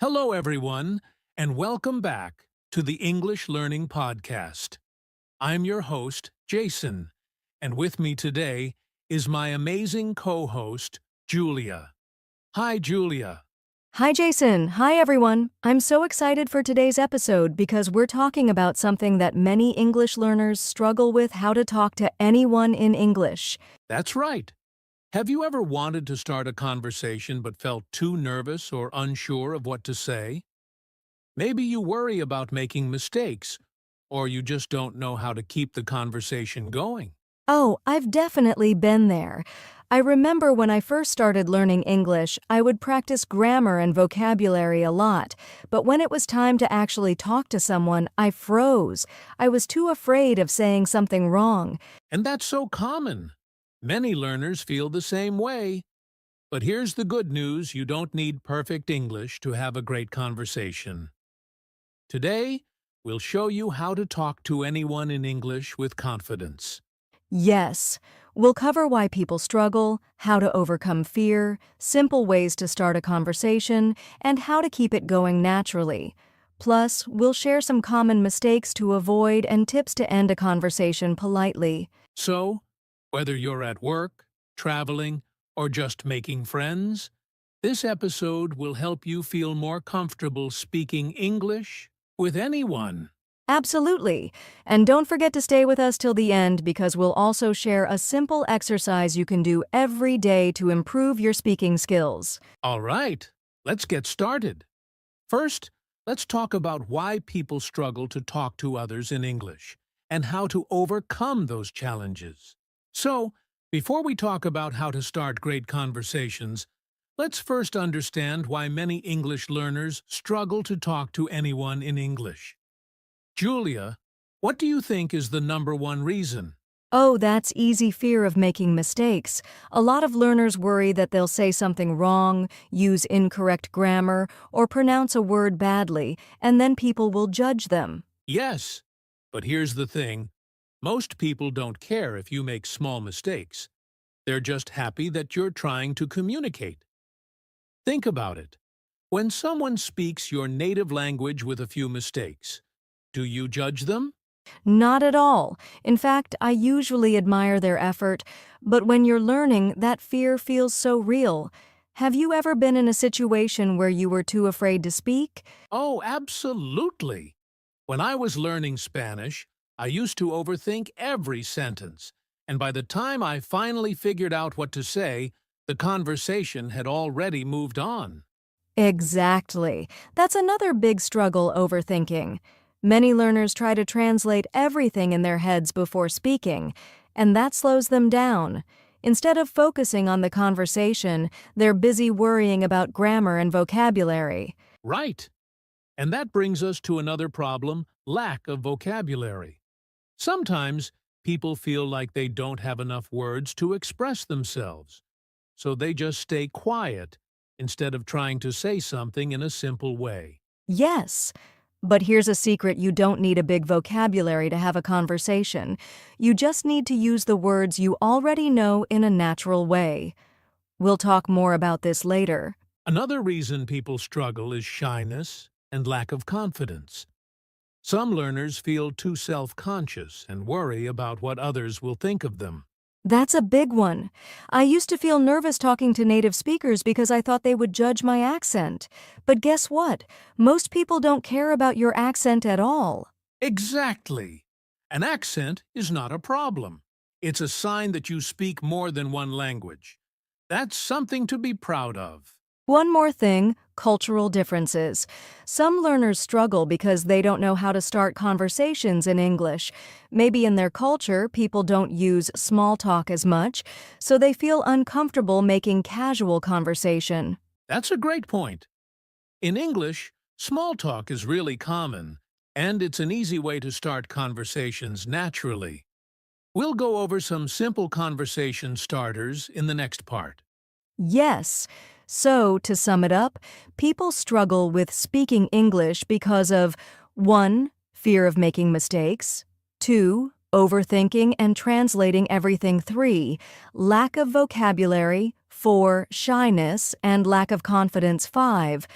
Hello, everyone, and welcome back to the English Learning Podcast. I'm your host, Jason, and with me today is my amazing co-host, Julia. Hi, Julia. Hi, Jason. Hi, everyone. I'm so excited for today's episode because we're talking about something that many English learners struggle with: how to talk to anyone in English. That's right. Have you ever wanted to start a conversation but felt too nervous or unsure of what to say? Maybe you worry about making mistakes, or you just don't know how to keep the conversation going. Oh, I've definitely been there. I remember when I first started learning English, I would practice grammar and vocabulary a lot, but when it was time to actually talk to someone, I froze. I was too afraid of saying something wrong. And that's so common. Many learners feel the same way. But here's the good news: you don't need perfect English to have a great conversation. Today, we'll show you how to talk to anyone in English with confidence. Yes, we'll cover why people struggle, how to overcome fear, simple ways to start a conversation, and how to keep it going naturally. Plus, we'll share some common mistakes to avoid and tips to end a conversation politely. So, whether you're at work, traveling, or just making friends, this episode will help you feel more comfortable speaking English with anyone. Absolutely. And don't forget to stay with us till the end because we'll also share a simple exercise you can do every day to improve your speaking skills. All right, let's get started. First, let's talk about why people struggle to talk to others in English and how to overcome those challenges. So, before we talk about how to start great conversations, let's first understand why many English learners struggle to talk to anyone in English. Julia, what do you think is the number one reason? Oh, that's easy: fear of making mistakes. A lot of learners worry that they'll say something wrong, use incorrect grammar, or pronounce a word badly, and then people will judge them. Yes, but here's the thing. Most people don't care if you make small mistakes. They're just happy that you're trying to communicate. Think about it. When someone speaks your native language with a few mistakes, do you judge them? Not at all. In fact, I usually admire their effort, but when you're learning, that fear feels so real. Have you ever been in a situation where you were too afraid to speak? Oh, absolutely. When I was learning Spanish, I used to overthink every sentence, and by the time I finally figured out what to say, the conversation had already moved on. Exactly. That's another big struggle: overthinking. Many learners try to translate everything in their heads before speaking, and that slows them down. Instead of focusing on the conversation, they're busy worrying about grammar and vocabulary. Right. And that brings us to another problem: lack of vocabulary. Sometimes people feel like they don't have enough words to express themselves, so they just stay quiet instead of trying to say something in a simple way. Yes, but here's a secret: you don't need a big vocabulary to have a conversation. You just need to use the words you already know in a natural way. We'll talk more about this later. Another reason people struggle is shyness and lack of confidence. Some learners feel too self-conscious and worry about what others will think of them. That's a big one. I used to feel nervous talking to native speakers because I thought they would judge my accent. But guess what? Most people don't care about your accent at all. Exactly. An accent is not a problem. It's a sign that you speak more than one language. That's something to be proud of. One more thing: cultural differences. Some learners struggle because they don't know how to start conversations in English. Maybe in their culture, people don't use small talk as much, so they feel uncomfortable making casual conversation. That's a great point. In English, small talk is really common, and it's an easy way to start conversations naturally. We'll go over some simple conversation starters in the next part. Yes. So, to sum it up, people struggle with speaking English because of 1. Fear of making mistakes, 2. Overthinking and translating everything, 3. Lack of vocabulary, 4. Shyness and lack of confidence, 5.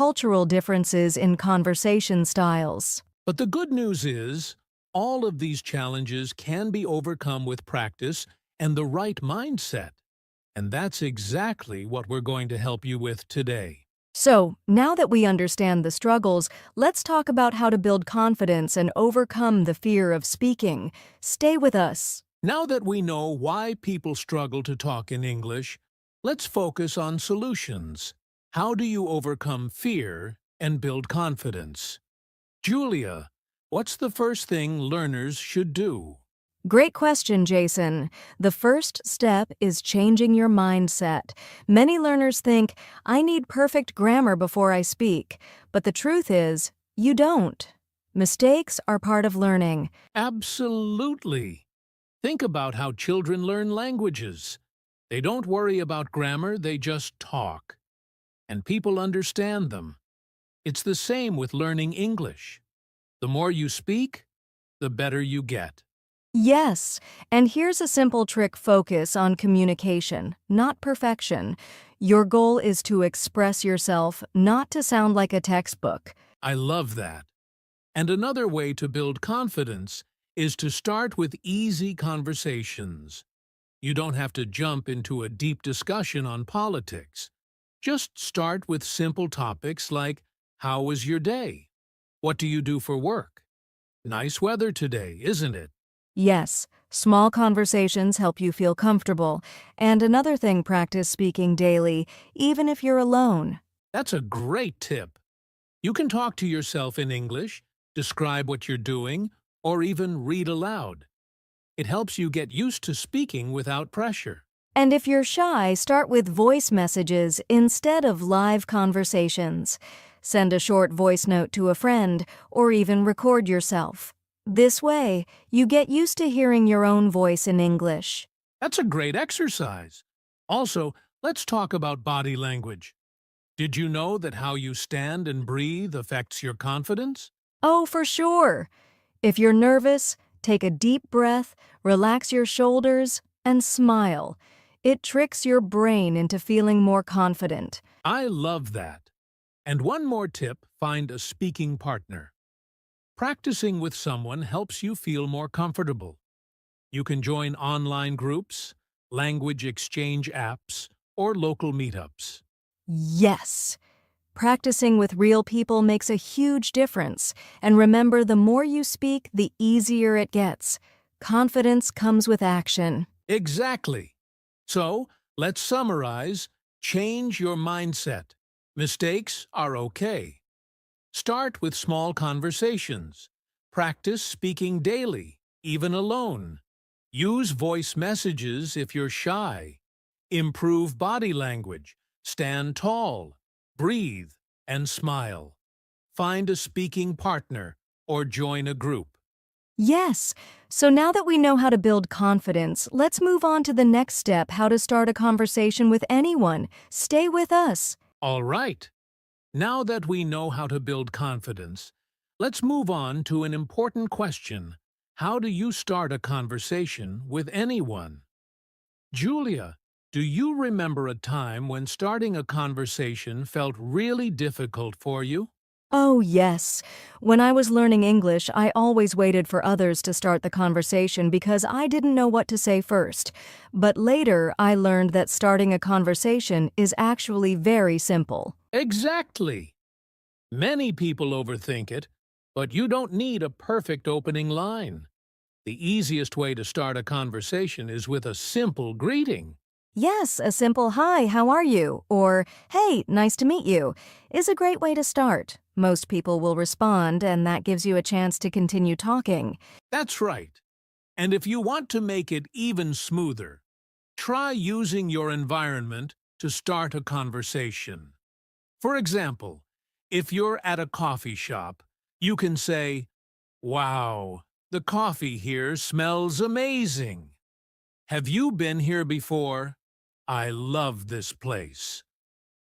cultural differences in conversation styles. But the good news is, all of these challenges can be overcome with practice and the right mindset. And that's exactly what we're going to help you with today. So, now that we understand the struggles, let's talk about how to build confidence and overcome the fear of speaking. Stay with us. Now that we know why people struggle to talk in English, let's focus on solutions. How do you overcome fear and build confidence? Julia, what's the first thing learners should do? Great question, Jason. The first step is changing your mindset. Many learners think, I need perfect grammar before I speak. But the truth is, you don't. Mistakes are part of learning. Absolutely. Think about how children learn languages. They don't worry about grammar, they just talk. And people understand them. It's the same with learning English. The more you speak, the better you get. Yes, and here's a simple trick: focus on communication, not perfection. Your goal is to express yourself, not to sound like a textbook. I love that. And another way to build confidence is to start with easy conversations. You don't have to jump into a deep discussion on politics. Just start with simple topics like, how was your day? What do you do for work? Nice weather today, isn't it? Yes, small conversations help you feel comfortable. And another thing, practice speaking daily, even if you're alone. That's a great tip. You can talk to yourself in English, describe what you're doing, or even read aloud. It helps you get used to speaking without pressure. And if you're shy, start with voice messages instead of live conversations. Send a short voice note to a friend, or even record yourself. This way, you get used to hearing your own voice in English. That's a great exercise. Also, let's talk about body language. Did you know that how you stand and breathe affects your confidence? Oh, for sure. If you're nervous, take a deep breath, relax your shoulders, and smile. It tricks your brain into feeling more confident. I love that. And one more tip, find a speaking partner. Practicing with someone helps you feel more comfortable. You can join online groups, language exchange apps, or local meetups. Yes. Practicing with real people makes a huge difference. And remember, the more you speak, the easier it gets. Confidence comes with action. Exactly. So, let's summarize. Change your mindset. Mistakes are okay. Start with small conversations. Practice speaking daily, even alone. Use voice messages if you're shy. Improve body language. Stand tall. Breathe and smile. Find a speaking partner or join a group. Yes. So now that we know how to build confidence, let's move on to the next step: how to start a conversation with anyone. Stay with us. All right. Now that we know how to build confidence, let's move on to an important question. How do you start a conversation with anyone? Julia, do you remember a time when starting a conversation felt really difficult for you? Oh, yes. When I was learning English, I always waited for others to start the conversation because I didn't know what to say first. But later, I learned that starting a conversation is actually very simple. Exactly. Many people overthink it, but you don't need a perfect opening line. The easiest way to start a conversation is with a simple greeting. Yes, a simple "Hi, how are you?" or "Hey, nice to meet you" is a great way to start. Most people will respond, and that gives you a chance to continue talking. That's right. And if you want to make it even smoother, try using your environment to start a conversation. For example, if you're at a coffee shop, you can say, "Wow, the coffee here smells amazing. Have you been here before? I love this place.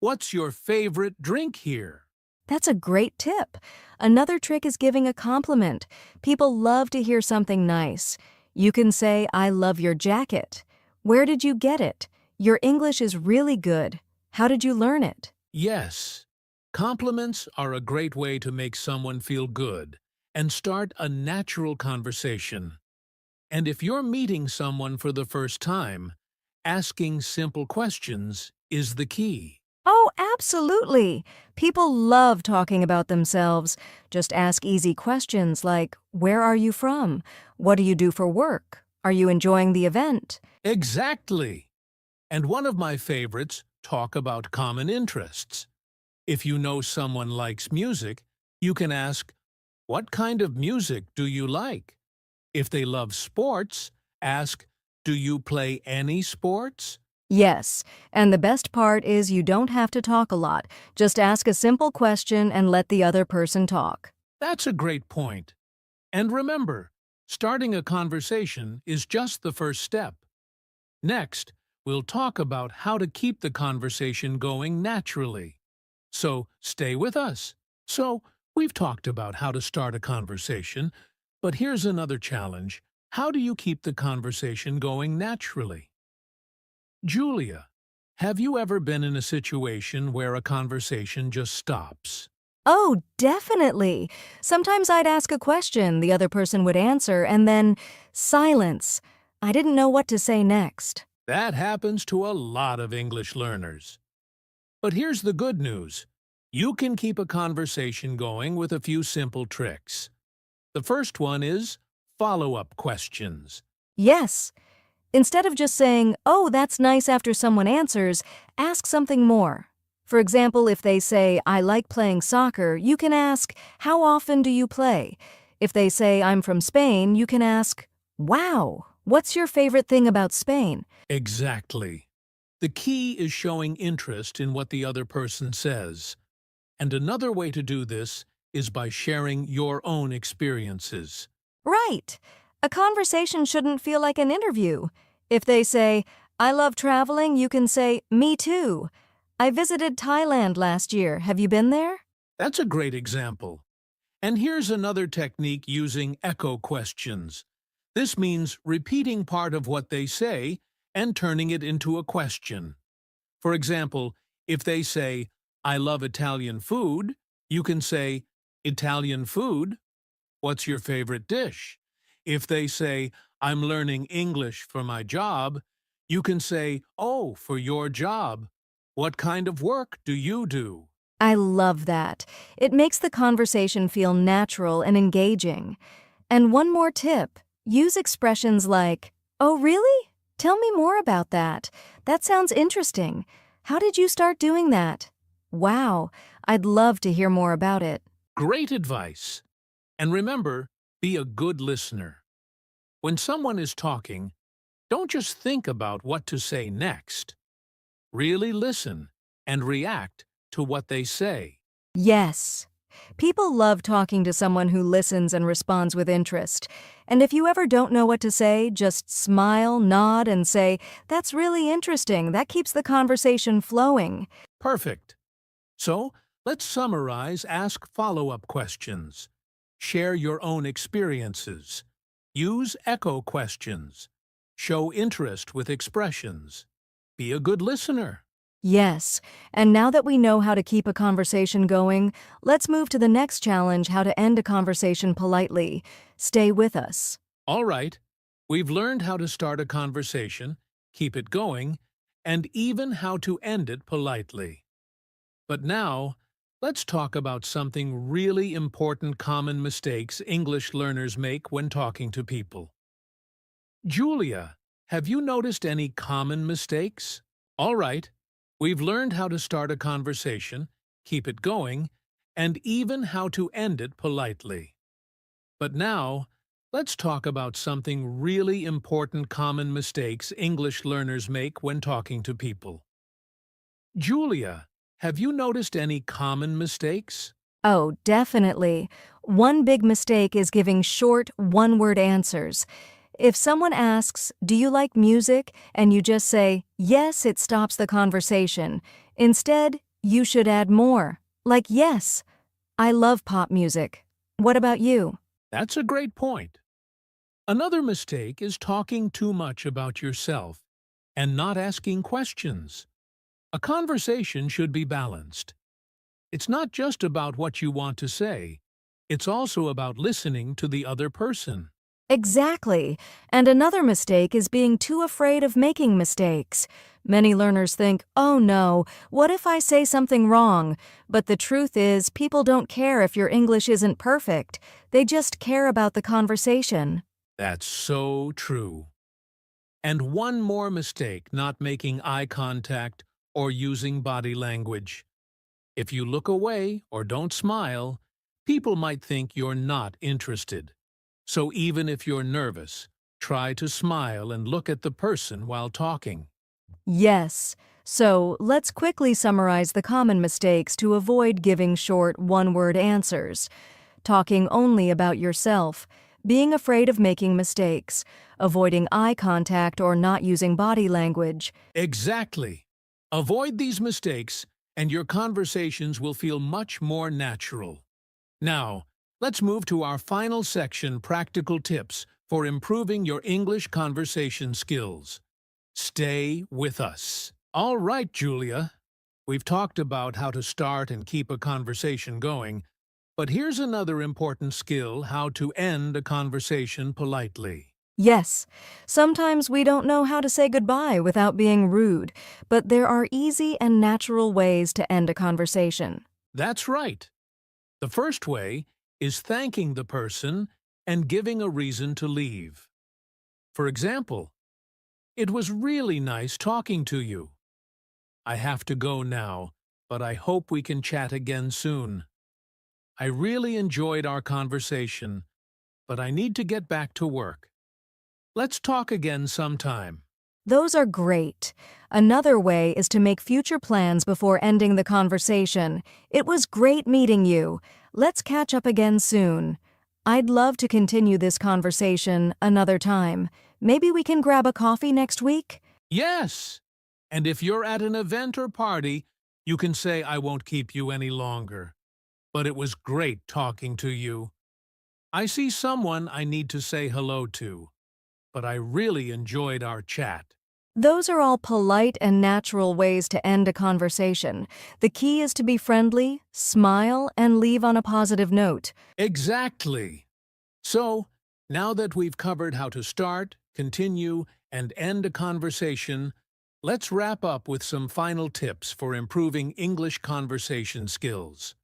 What's your favorite drink here?" That's a great tip. Another trick is giving a compliment. People love to hear something nice. You can say, "I love your jacket." "Where did you get it?" "Your English is really good. How did you learn it?" Yes. Compliments are a great way to make someone feel good and start a natural conversation. And if you're meeting someone for the first time, asking simple questions is the key. Oh, absolutely. People love talking about themselves. Just ask easy questions like, where are you from? What do you do for work? Are you enjoying the event? Exactly. And one of my favorites, talk about common interests. If you know someone likes music, you can ask, what kind of music do you like? If they love sports, ask, do you play any sports? Yes, and the best part is you don't have to talk a lot. Just ask a simple question and let the other person talk. That's a great point. And remember, starting a conversation is just the first step. Next, we'll talk about how to keep the conversation going naturally. So stay with us. So, we've talked about how to start a conversation, but here's another challenge. How do you keep the conversation going naturally? Julia, have you ever been in a situation where a conversation just stops? Oh, definitely. Sometimes I'd ask a question, the other person would answer, and then silence. I didn't know what to say next. That happens to a lot of English learners. But here's the good news. You can keep a conversation going with a few simple tricks. The first one is follow-up questions. Yes. Instead of just saying, oh, that's nice after someone answers, ask something more. For example, if they say, I like playing soccer, you can ask, how often do you play? If they say, I'm from Spain, you can ask, wow, what's your favorite thing about Spain? Exactly. The key is showing interest in what the other person says. And another way to do this is by sharing your own experiences. Right. A conversation shouldn't feel like an interview. If they say, I love traveling, you can say, me too. I visited Thailand last year. Have you been there? That's a great example. And here's another technique using echo questions. This means repeating part of what they say and turning it into a question. For example, if they say, I love Italian food, you can say, Italian food? What's your favorite dish? If they say, I'm learning English for my job, you can say, oh, for your job. What kind of work do you do? I love that. It makes the conversation feel natural and engaging. And one more tip, use expressions like, oh, really? Tell me more about that. That sounds interesting. How did you start doing that? Wow, I'd love to hear more about it. Great advice. And remember, be a good listener. When someone is talking, don't just think about what to say next. Really listen and react to what they say. Yes. People love talking to someone who listens and responds with interest. And if you ever don't know what to say, just smile, nod, and say, that's really interesting. That keeps the conversation flowing. Perfect. So, let's summarize, ask follow-up questions. Share your own experiences. Use echo questions. Show interest with expressions. Be a good listener. Yes, and now that we know how to keep a conversation going, let's move to the next challenge, how to end a conversation politely. Stay with us. All right, we've learned how to start a conversation, keep it going, and even how to end it politely. But now, let's talk about something really important common mistakes English learners make when talking to people. Julia, have you noticed any common mistakes? All right, we've learned how to start a conversation, keep it going, and even how to end it politely. But now, let's talk about something really important common mistakes English learners make when talking to people. Julia, have you noticed any common mistakes? Oh, definitely. One big mistake is giving short, one-word answers. If someone asks, do you like music? And you just say, yes, it stops the conversation. Instead, you should add more. Like, yes, I love pop music. What about you? That's a great point. Another mistake is talking too much about yourself and not asking questions. A conversation should be balanced. It's not just about what you want to say. It's also about listening to the other person. Exactly. And another mistake is being too afraid of making mistakes. Many learners think, oh no, what if I say something wrong? But the truth is, people don't care if your English isn't perfect. They just care about the conversation. That's so true. And one more mistake, not making eye contact or using body language. If you look away or don't smile, people might think you're not interested. So even if you're nervous, try to smile and look at the person while talking. Yes. So let's quickly summarize the common mistakes to avoid giving short, one-word answers. Talking only about yourself, being afraid of making mistakes, avoiding eye contact or not using body language. Exactly. Avoid these mistakes, and your conversations will feel much more natural. Now, let's move to our final section, practical tips for improving your English conversation skills. Stay with us. All right, Julia. We've talked about how to start and keep a conversation going, but here's another important skill: how to end a conversation politely. Yes, sometimes we don't know how to say goodbye without being rude, but there are easy and natural ways to end a conversation. That's right. The first way is thanking the person and giving a reason to leave. For example, "It was really nice talking to you. I have to go now, but I hope we can chat again soon. I really enjoyed our conversation, but I need to get back to work. Let's talk again sometime." Those are great. Another way is to make future plans before ending the conversation. It was great meeting you. Let's catch up again soon. I'd love to continue this conversation another time. Maybe we can grab a coffee next week? Yes! And if you're at an event or party, you can say, "I won't keep you any longer, but it was great talking to you. I see someone I need to say hello to, but I really enjoyed our chat." Those are all polite and natural ways to end a conversation. The key is to be friendly, smile, and leave on a positive note. Exactly. So, now that we've covered how to start, continue, and end a conversation, let's wrap up with some final tips for improving English conversation skills.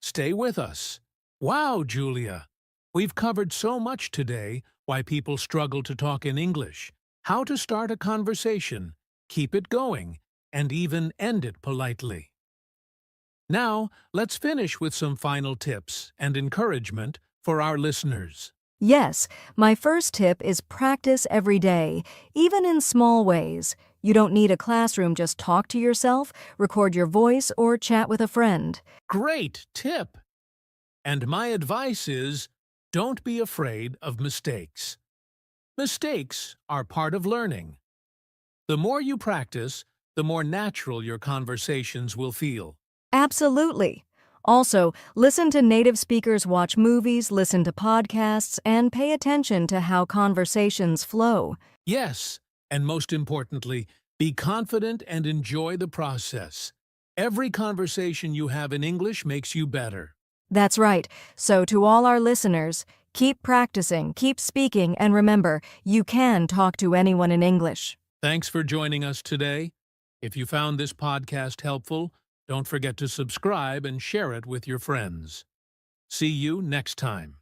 Stay with us. Wow, Julia! We've covered so much today: why people struggle to talk in English, how to start a conversation, keep it going, and even end it politely. Now, let's finish with some final tips and encouragement for our listeners. Yes, my first tip is practice every day, even in small ways. You don't need a classroom, just talk to yourself, record your voice, or chat with a friend. Great tip! And my advice is, don't be afraid of mistakes. Mistakes are part of learning. The more you practice, the more natural your conversations will feel. Absolutely. Also, listen to native speakers, watch movies, listen to podcasts, and pay attention to how conversations flow. Yes, and most importantly, be confident and enjoy the process. Every conversation you have in English makes you better. That's right. So, to all our listeners, keep practicing, keep speaking, and remember, you can talk to anyone in English. Thanks for joining us today. If you found this podcast helpful, don't forget to subscribe and share it with your friends. See you next time.